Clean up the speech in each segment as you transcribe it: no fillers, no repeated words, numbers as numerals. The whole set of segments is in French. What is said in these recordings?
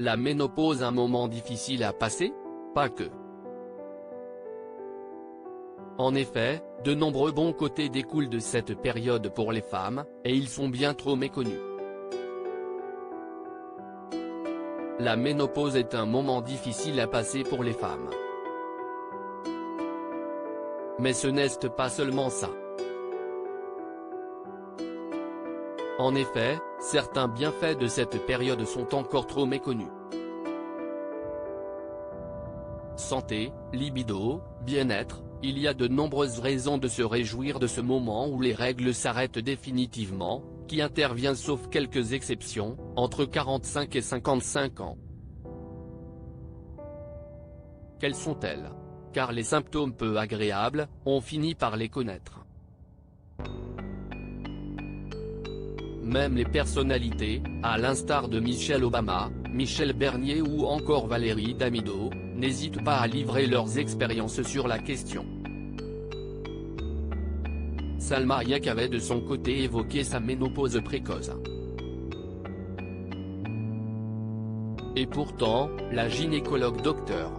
La ménopause un moment difficile à passer? Pas que. En effet, de nombreux bons côtés découlent de cette période pour les femmes, et ils sont bien trop méconnus. La ménopause est un moment difficile à passer pour les femmes. Mais ce n'est pas seulement ça. En effet, certains bienfaits de cette période sont encore trop méconnus. Santé, libido, bien-être, il y a de nombreuses raisons de se réjouir de ce moment où les règles s'arrêtent définitivement, qui intervient sauf quelques exceptions, entre 45 et 55 ans. Quelles sont-elles? Car les symptômes peu agréables, on finit par les connaître. Même les personnalités, à l'instar de Michelle Obama, Michel Bernier ou encore Valérie Damido, n'hésitent pas à livrer leurs expériences sur la question. Salma Hayek avait de son côté évoqué sa ménopause précoce. Et pourtant, la gynécologue Dr.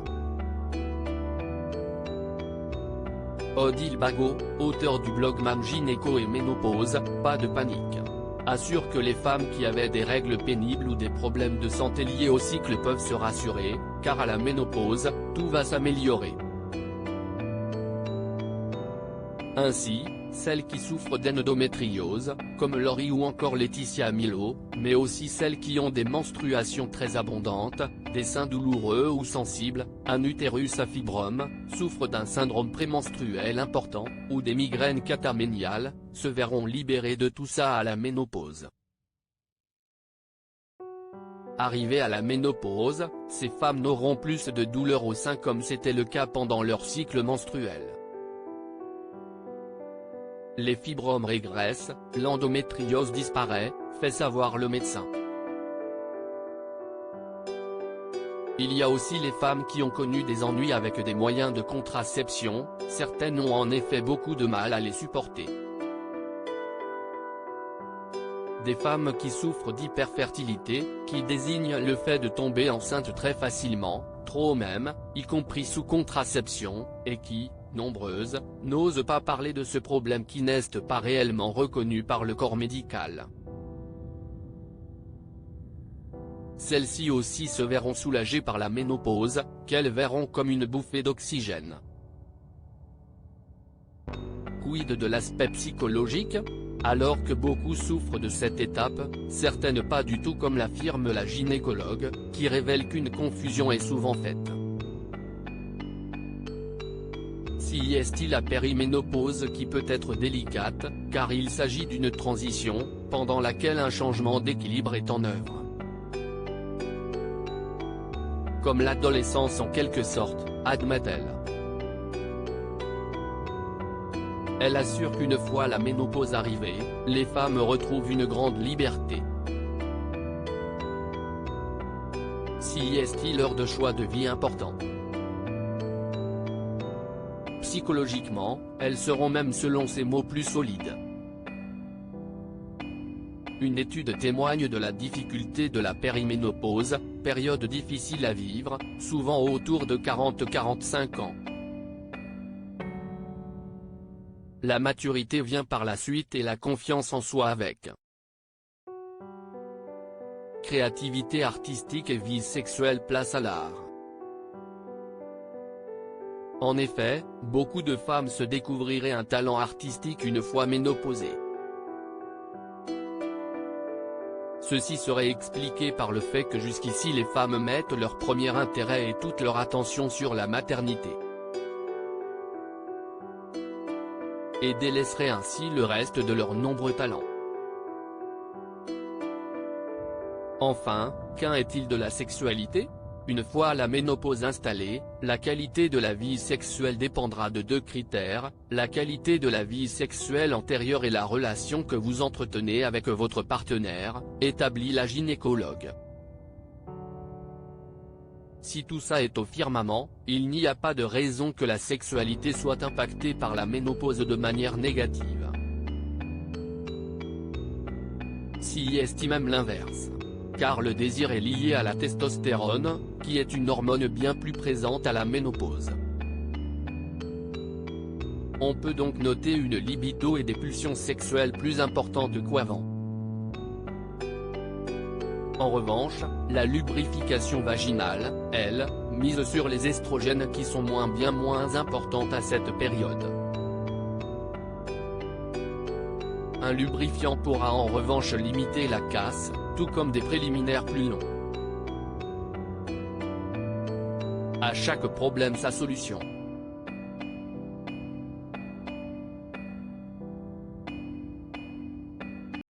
Odile Bagot, auteur du blog Mam Gynéco et Ménopause, pas de panique, assure que les femmes qui avaient des règles pénibles ou des problèmes de santé liés au cycle peuvent se rassurer, car à la ménopause, tout va s'améliorer. Ainsi, celles qui souffrent d'endométriose, comme Laurie ou encore Laetitia Milo, mais aussi celles qui ont des menstruations très abondantes, des seins douloureux ou sensibles, un utérus à fibrome, souffrent d'un syndrome prémenstruel important, ou des migraines cataméniales, se verront libérées de tout ça à la ménopause. Arrivées à la ménopause, ces femmes n'auront plus de douleurs au sein comme c'était le cas pendant leur cycle menstruel. Les fibromes régressent, l'endométriose disparaît, fait savoir le médecin. Il y a aussi les femmes qui ont connu des ennuis avec des moyens de contraception, certaines ont en effet beaucoup de mal à les supporter. Des femmes qui souffrent d'hyperfertilité, qui désigne le fait de tomber enceinte très facilement, trop même, y compris sous contraception, et qui, nombreuses, n'osent pas parler de ce problème qui n'est pas réellement reconnu par le corps médical. Celles-ci aussi se verront soulagées par la ménopause, qu'elles verront comme une bouffée d'oxygène. Quid de l'aspect psychologique? Alors que beaucoup souffrent de cette étape, certaines pas du tout comme l'affirme la gynécologue, qui révèle qu'une confusion est souvent faite. Si est la périménopause qui peut être délicate, car il s'agit d'une transition, pendant laquelle un changement d'équilibre est en œuvre. Comme l'adolescence en quelque sorte, admet-elle. Elle assure qu'une fois la ménopause arrivée, les femmes retrouvent une grande liberté. Si est leur de choix de vie important. Psychologiquement, elles seront même selon ses mots plus solides. Une étude témoigne de la difficulté de la périménopause, période difficile à vivre, souvent autour de 40-45 ans. La maturité vient par la suite et la confiance en soi avec. Créativité artistique et vie sexuelle, place à l'art. En effet, beaucoup de femmes se découvriraient un talent artistique une fois ménopausées. Ceci serait expliqué par le fait que jusqu'ici les femmes mettent leur premier intérêt et toute leur attention sur la maternité. Et délaisseraient ainsi le reste de leurs nombreux talents. Enfin, qu'en est-il de la sexualité? Une fois la ménopause installée, la qualité de la vie sexuelle dépendra de deux critères, la qualité de la vie sexuelle antérieure et la relation que vous entretenez avec votre partenaire, établit la gynécologue. Si tout ça est au firmament, il n'y a pas de raison que la sexualité soit impactée par la ménopause de manière négative. Si est même l'inverse. car le désir est lié à la testostérone, qui est une hormone bien plus présente à la ménopause. On peut donc noter une libido et des pulsions sexuelles plus importantes qu'avant. En revanche, la lubrification vaginale, elle, mise sur les estrogènes qui sont bien moins importantes à cette période. Un lubrifiant pourra en revanche limiter la casse, tout comme des préliminaires plus longs. À chaque problème sa solution.